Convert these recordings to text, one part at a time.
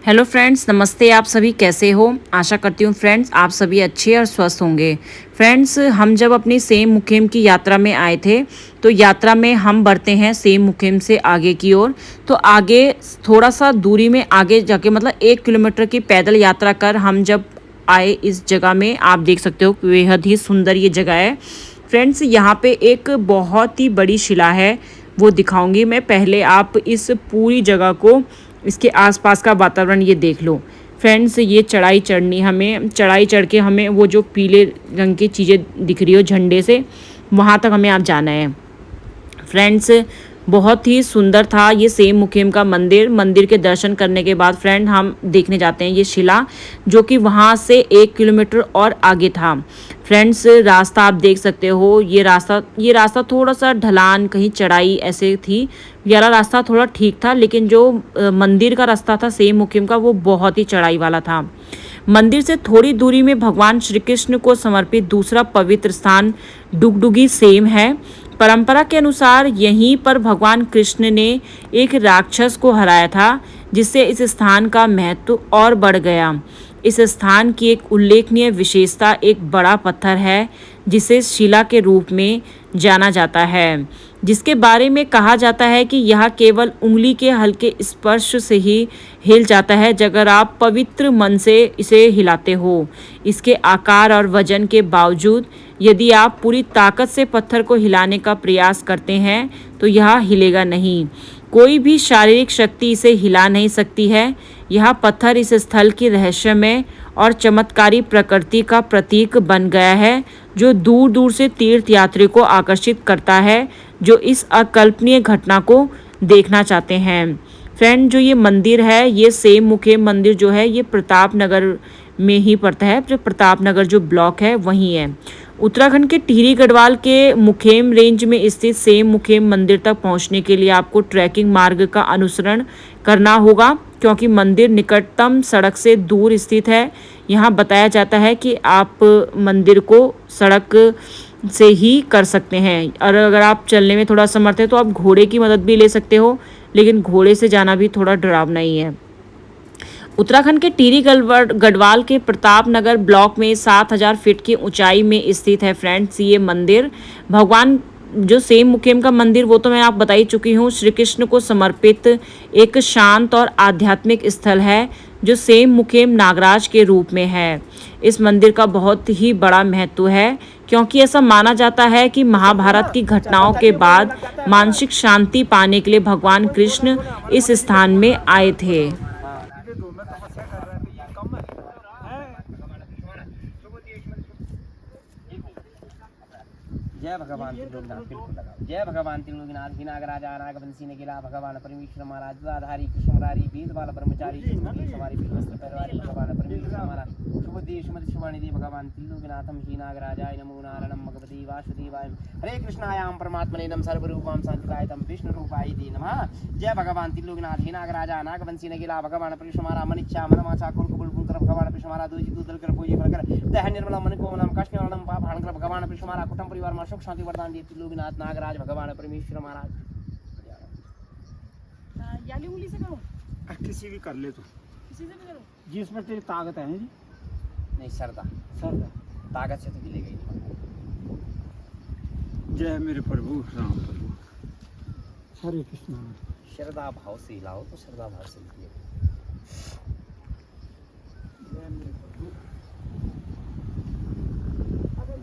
Hello friends, नमस्ते। आप सभी कैसे हो? आशा करती हूँ फ्रेंड्स आप सभी अच्छे और स्वस्थ होंगे। फ्रेंड्स, हम जब अपनी सेम मुखेम की यात्रा में आए थे तो यात्रा में हम बढ़ते हैं सेम मुखेम से आगे की ओर। तो आगे थोड़ा सा दूरी में आगे जाके मतलब 1 किलोमीटर की पैदल यात्रा कर हम जब आए इस जगह में, आप देख सकते हो बेहद ही सुंदर ये जगह है। फ्रेंड्स, यहाँ पे एक बहुत ही बड़ी शिला है, वो दिखाऊंगी मैं। पहले आप इस पूरी जगह को, इसके आसपास का वातावरण ये देख लो। फ्रेंड्स, ये चढ़ाई चढ़ के हमें वो जो पीले रंग की चीज़ें दिख रही हो झंडे से, वहाँ तक हमें आप जाना है। फ्रेंड्स, बहुत ही सुंदर था ये सेम मुखेम का मंदिर के दर्शन करने के बाद फ्रेंड हम देखने जाते हैं ये शिला, जो कि वहाँ से 1 किलोमीटर और आगे था। फ्रेंड्स, रास्ता आप देख सकते हो, ये रास्ता थोड़ा सा ढलान, कहीं चढ़ाई ऐसे थी। ये वाला रास्ता थोड़ा ठीक था, लेकिन जो मंदिर का रास्ता था सेम मुखेम का, वो बहुत ही चढ़ाई वाला था। मंदिर से थोड़ी दूरी में भगवान श्री कृष्ण को समर्पित दूसरा पवित्र स्थान डुगडुगी सेम है। परंपरा के अनुसार यहीं पर भगवान कृष्ण ने एक राक्षस को हराया था, जिससे इस स्थान का महत्व और बढ़ गया। इस स्थान की एक उल्लेखनीय विशेषता एक बड़ा पत्थर है, जिसे शिला के रूप में जाना जाता है, जिसके बारे में कहा जाता है कि यह केवल उंगली के हल्के स्पर्श से ही हिल जाता है, अगर आप पवित्र मन से इसे हिलाते हो। इसके आकार और वजन के बावजूद यदि आप पूरी ताकत से पत्थर को हिलाने का प्रयास करते हैं तो यह हिलेगा नहीं। कोई भी शारीरिक शक्ति इसे हिला नहीं सकती है। यह पत्थर इस स्थल की रहस्यमय और चमत्कारी प्रकृति का प्रतीक बन गया है, जो दूर दूर से तीर्थ यात्री को आकर्षित करता है, जो इस अकल्पनीय घटना को देखना चाहते हैं। फ्रेंड, जो ये मंदिर है, ये सेम मुखेम मंदिर जो है, ये प्रताप नगर में ही पड़ता है। जो प्रताप नगर जो ब्लॉक है वहीं है। उत्तराखंड के टिहरी गढ़वाल के मुखेम रेंज में स्थित सेम मुखेम मंदिर तक पहुंचने के लिए आपको ट्रैकिंग मार्ग का अनुसरण करना होगा, क्योंकि मंदिर निकटतम सड़क से दूर स्थित है। यहाँ बताया जाता है कि आप मंदिर को सड़क से ही कर सकते हैं, और अगर आप चलने में थोड़ा समर्थ है तो आप घोड़े की मदद भी ले सकते हो, लेकिन घोड़े से जाना भी थोड़ा डरावना ही है। उत्तराखंड के टिहरी गढ़वाल के प्रताप नगर ब्लॉक में 7000 फीट की ऊंचाई में स्थित है। फ्रेंड्स, ये मंदिर भगवान जो सेम मुखेम का मंदिर, वो तो मैं आप बता ही चुकी हूँ, श्री कृष्ण को समर्पित एक शांत और आध्यात्मिक स्थल है, जो सेम मुखेम नागराज के रूप में है। इस मंदिर का बहुत ही बड़ा महत्व है, क्योंकि ऐसा माना जाता है कि महाभारत की घटनाओं के बाद मानसिक शांति पाने के लिए भगवान कृष्ण इस स्थान में आए थे। जय भगवान त्रिलोकनाथ, बिल्कुल लगाओ। जय भगवान त्रिलोकनाथ, नागराजा नागवंशी ने गिला भगवान परमेश्वर महाराज दुधाधारी कृष्ण मुरारी वेद बाल ब्रह्मचारी हमारी वस्त्र परिवारी भगवान परमेश्वर महाराज शुभदेश मत शुभानि दे भगवान त्रिलोकनाथम ही नागराजाय नमो नारायणं भगवते वासुदेवाय हरे कृष्णायाम परमात्मने नमः सर्वरूपां शांतिदायकं विष्णु रूपाय ते नमः। जय भगवान त्रिलोकनाथ, ही नागराजा नागवंशी ने गिला भगवान परमेश्वर महाराज मनिच्छा मनमाचा कुल कुल कर भगवान परमेश्वर महाराज दोजी दूदल कर पूजी कर दह निर्मला मन को नाम काष्ण नाम पाप हरण कर भगवान परमेश्वर महाराज कुटुंब परिवार में सुख शांति वरदान देते त्रिलोकनाथ नागराज भगवान परमेश्वर महाराज। याली उंगली से करो, किसी भी कर ले तो, किसी से भी करो, जिसमें तेरी ताकत है जी। नहीं सरदा सरदा ताकत से तो हिलेगा ही नहीं। जय मेरे प्रभु राम प्रभु, हरे कृष्ण। श्रद्धा भाव से हिलाओ तो श्रद्धा भाव से हिलेगा।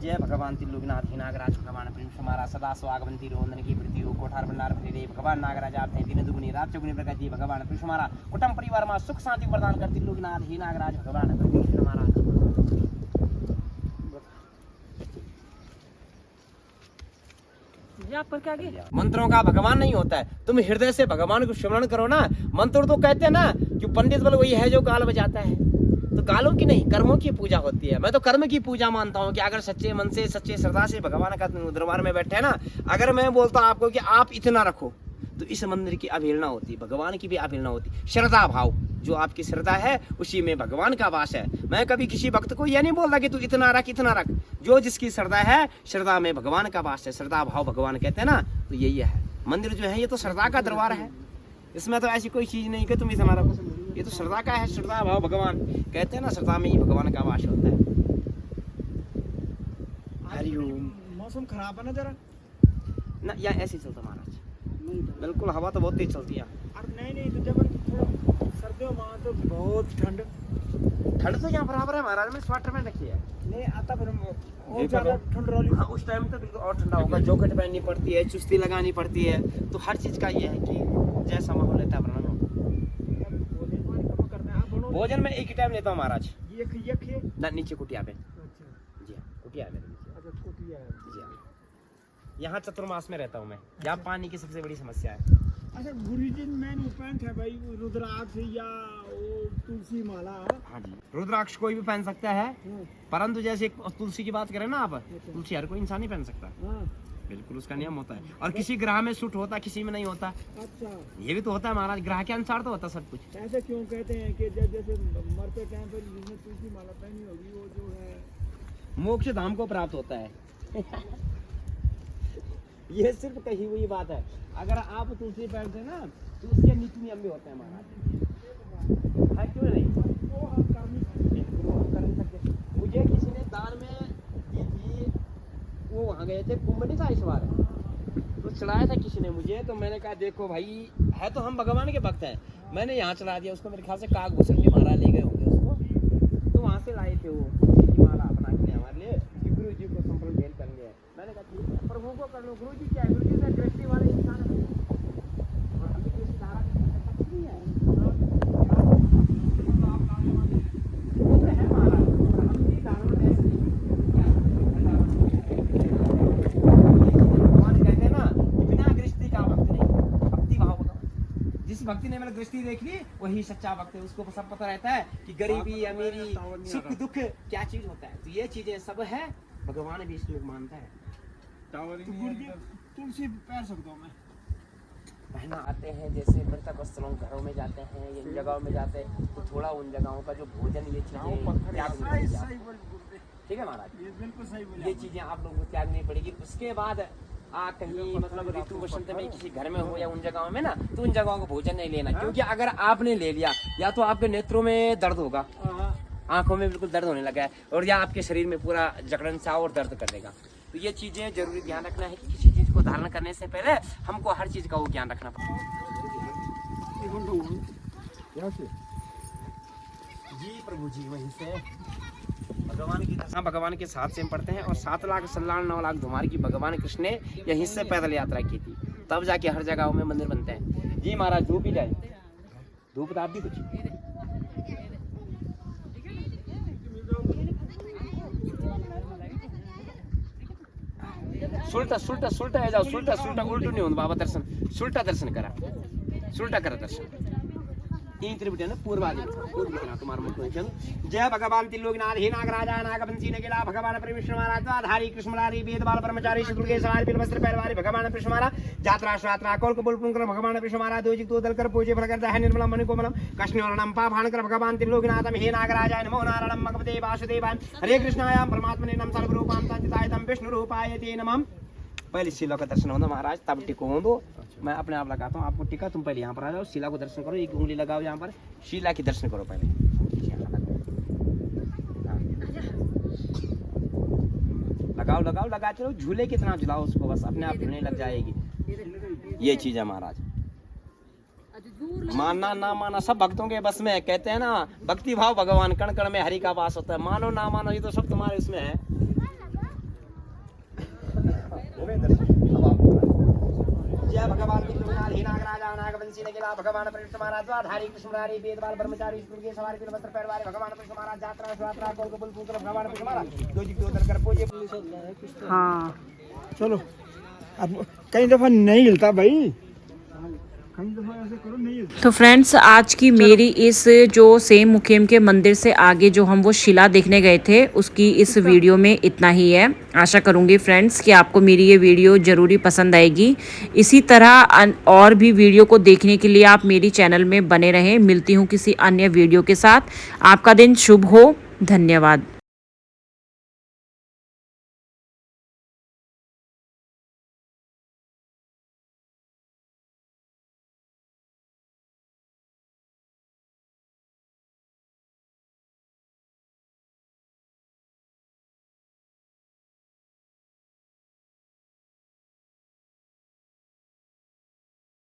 जय भगवान त्रिलोकनाथ, ही नागराज भगवान परमेश्वर महाराज सदा स्वागवंती रोंदन की प्रति हो कोठार भंडार भरे रे भगवान नागराज आप हैं दिन दुगुनी रात चौगुनी प्रकार दी भगवान परमेश्वर महाराज कुटुंब परिवार में सुख शांति प्रदान करती त्रिलोकनाथ, ही नागराज भगवान परमेश्वर महाराज। आप पर क्या आगे? मंत्रों का भगवान नहीं होता है, तुम हृदय से भगवान को स्मरण करो ना। मंत्र तो कहते हैं ना कि पंडित बल वही है जो गाल बजाता है, तो गालों की नहीं कर्मों की पूजा होती है। मैं तो कर्म की पूजा मानता हूँ कि अगर सच्चे मन से सच्चे श्रद्धा से भगवान का दरबार में बैठे ना, अगर मैं बोलता हूँ आपको कि आप इतना रखो, तो इस मंदिर की अवहेलना होती, भगवान की भी अवहेलना होती। श्रद्धा भाव, जो आपकी श्रद्धा है उसी में भगवान का वास है। मैं कभी किसी भक्त को यह नहीं बोलता कि तू इतना रख इतना रख, जो जिसकी श्रद्धा है, श्रद्धा में भगवान का वास है। श्रद्धा भाव भगवान कहते हैं ना, तो यही है मंदिर जो है, ये तो श्रद्धा का दरबार है। इसमें तो ऐसी कोई चीज नहीं कि तुम इतना रखो। ये तो श्रद्धा का है, श्रद्धा भाव भगवान कहते हैं ना, श्रद्धा में ही भगवान का वास होता है। हरिओम। मौसम खराब है ना जरा। ना या ऐसे ही चलता महाराज, नहीं बिल्कुल हवा तो बहुत तेज चलती है। अरे नहीं तो जब थोड़ा सर्दियों वहाँ तो बहुत ठंड। ठंड तो यहाँ बराबर है महाराज, में स्वेटर में रखी है। नहीं आता फिर और देखो ज्यादा तो। ठंड रही। हाँ, उस टाइम तो बिल्कुल और ठंडा होगा, जैकेट पहननी पड़ती है, चुस्ती लगानी पड़ती है, तो हर चीज का ये है कि जैसा माहौल रहता है वरना भोजन में एक ही टाइम लेता हूँ महाराज। ये ना नीचे कुटिया पे। अच्छा जी हाँ, कुटिया है मेरे नीचे। अच्छा कुटिया है। जी हाँ, यहाँ चतुर्मास में रहता हूँ मैं। यहाँ पानी की सबसे बड़ी समस्या है। अच्छा गुरुजी मेन उपाय है भाई, रुद्राक्ष या वो तुलसी माला। हाँ जी, रुद्राक्ष कोई भी पहन सकता है, परंतु जैसे तुलसी की बात करें ना आप, तुलसी हर कोई इंसान नहीं पहन सकता। हाँ बिल्कुल उसका नियम होता है, और किसी ग्रह में सूट होता है, किसी में नहीं होता। अच्छा ये भी तो होता है महाराज, ग्रह के अनुसार तो होता है सब कुछ। ऐसे क्यों कहते हैं कि जब जैसे मरते टाइम पर जिसने तुलसी माला पहनी होगी वो जो है मोक्ष धाम को प्राप्त होता है। ये सिर्फ कही हुई बात है। अगर आप तुलसी पहनते हैं ना तो उसके नीति नियम भी होते हैं महाराज, है क्यों नहीं? वो हम कर नहीं सकते। मुझे किसी ने दान में दी थी, वो वहाँ गए थे कुंभ नहीं था इस बार, तो चढ़ाया था किसी ने मुझे, तो मैंने कहा देखो भाई है तो हम भगवान के भक्त हैं, मैंने यहाँ चढ़ा दिया उसको। मेरे ख्याल से काकभूषण के महाराज ले गए होंगे उसको, तो वहाँ से लाए थे वो की माला अपना के लिए हमारे लिए, कि गुरु जी को संपर्क भेंट करेंगे। मैंने कहा ठीक है, प्रभु को कर लो। गुरु जी क्या है? गुरु जी दृष्टि वाले इंसान है, और हम भी किसी धारा की कुछ नहीं है। वो तो है महाराज, हम भी धारणा ऐसे नहीं। भगवान कहते हैं ना कि बिना दृष्टि का भक्त नहीं, भक्ति भाव भगवान। जिस भक्ति ने मैंने दृष्टि देख ली वही सच्चा भक्त है। उसको सब पता रहता है कि गरीबी अमीरी सुख दुख क्या चीज होता है, तो ये चीजें सब है, भगवान भी इसमें मानता है। तो गुरुजी तुलसी पहन सकता हूँ मैं। पहना आते हैं जैसे मृतक स्थलों घरों में जाते हैं, इन जगहों में जाते हैं, तो थोड़ा उन जगहों का जो भोजन ये चीजें त्याग सही सही बोल गुरुजी, ठीक है महाराज, ये बिल्कुल सही बोले। ये चीजें आप लोगों को त्यागनी पड़ेगी। उसके बाद कहीं मतलब ऋतु वसंत में किसी घर में हो या उन जगहों में ना, तो उन जगहों को भोजन नहीं लेना, क्योंकि अगर आपने ले लिया या तो आपके नेत्रों में दर्द होगा, आंखों में बिल्कुल दर्द होने लगा है, और या आपके शरीर में पूरा जकड़न सा और दर्द कर देगा। तो ये चीजें जरूरी ध्यान रखना है कि किसी चीज को धारण करने से पहले हमको हर चीज का वो ज्ञान रखना पड़ेगा। जी प्रभु जी, वहीं से भगवान की दशा भगवान के साथ से हम पढ़ते हैं, और 7 लाख 9 लाख धुमार की भगवान कृष्ण ने यहीं से पैदल यात्रा की थी, तब जाके हर जगह में मंदिर बनते हैं। जी महाराज, धूप ही जाए, धूप आप भी कुछ सुलटा सुलटा सुलटा है जाओ, सुलटा सुलटा उल्टू नहीं होता बाबा दर्शन, सुलटा दर्शन करा, सुलटा करा दर्शन। तीन त्रिपुटी ना पूर्वादि तुम्हारा मुख में। जय भगवान त्रिलोकीनाथ हे नागराजा नागवंशी नगेला भगवान परमेश्वर महाराज धारी कृष्णमारी वेद बाल ब्रह्मचारी शत्रुघ्न सवारी बिल वस्त्र पैरवारी भगवान कृष्ण महाराज जात्रा श्रात्रा कौल को बोल कर भगवान कृष्ण महाराज दो जितो दल कर पूजे फल करता है निर्मला मन कोमलम कृष्णवर्णम पाभान कर भगवान त्रिलोकीनाथम हे नागराजाय नमो नारायणं भगवते वासुदेवाय हरे कृष्णाय परमात्मने नमः सर्वरूपां संचितायतं विष्णु रूपाय ते नमः। पहले शिला का दर्शन होना महाराज, तब टिको हो दो, मैं अपने आप लगाता हूँ आपको टिका। तुम पहले यहाँ पर आ जाओ, शिला को दर्शन करो, एक उंगली लगाओ यहाँ पर, शिला की दर्शन करो पहले। लगाओ लगाओ लगा चलो, झूले कितना झुलाओ उसको, बस अपने आप झूलने लग जाएगी। ये चीज है महाराज, मानना ना मानना सब भक्तों के बस में है। कहते हैं ना भक्ति भाव भगवान कण कण में हरि का वास होता है, मानो ना मानो ये तो सब तुम्हारे उसमें है। जय भगवान त्रिलोकीनाथ हे नागराजा नागवंशी नगेला भगवान परमेश्वर महाराज धारी कृष्णमारी वेद बाल ब्रह्मचारी शत्रुघ्न सवारी बिल वस्त्र पैरवारी भगवान कृष्ण महाराज जात्रा श्रात्रा कौल को बोल पुत्र भगवान कृष्ण महाराज दो जितो दल कर पूजे। हाँ चलो अब कई दफा नहीं हिलता भाई, कई दफा ऐसे करो नहीं हिलता। तो फ्रेंड्स, आज की मेरी इस जो सेम मुखेम के मंदिर से आगे जो हम वो शिला देखने गए थे उसकी इस वीडियो में इतना ही है। आशा करूंगी फ्रेंड्स कि आपको मेरी ये वीडियो ज़रूरी पसंद आएगी। इसी तरह और भी वीडियो को देखने के लिए आप मेरी चैनल में बने रहें। मिलती हूँ किसी अन्य वीडियो के साथ। आपका दिन शुभ हो। धन्यवाद।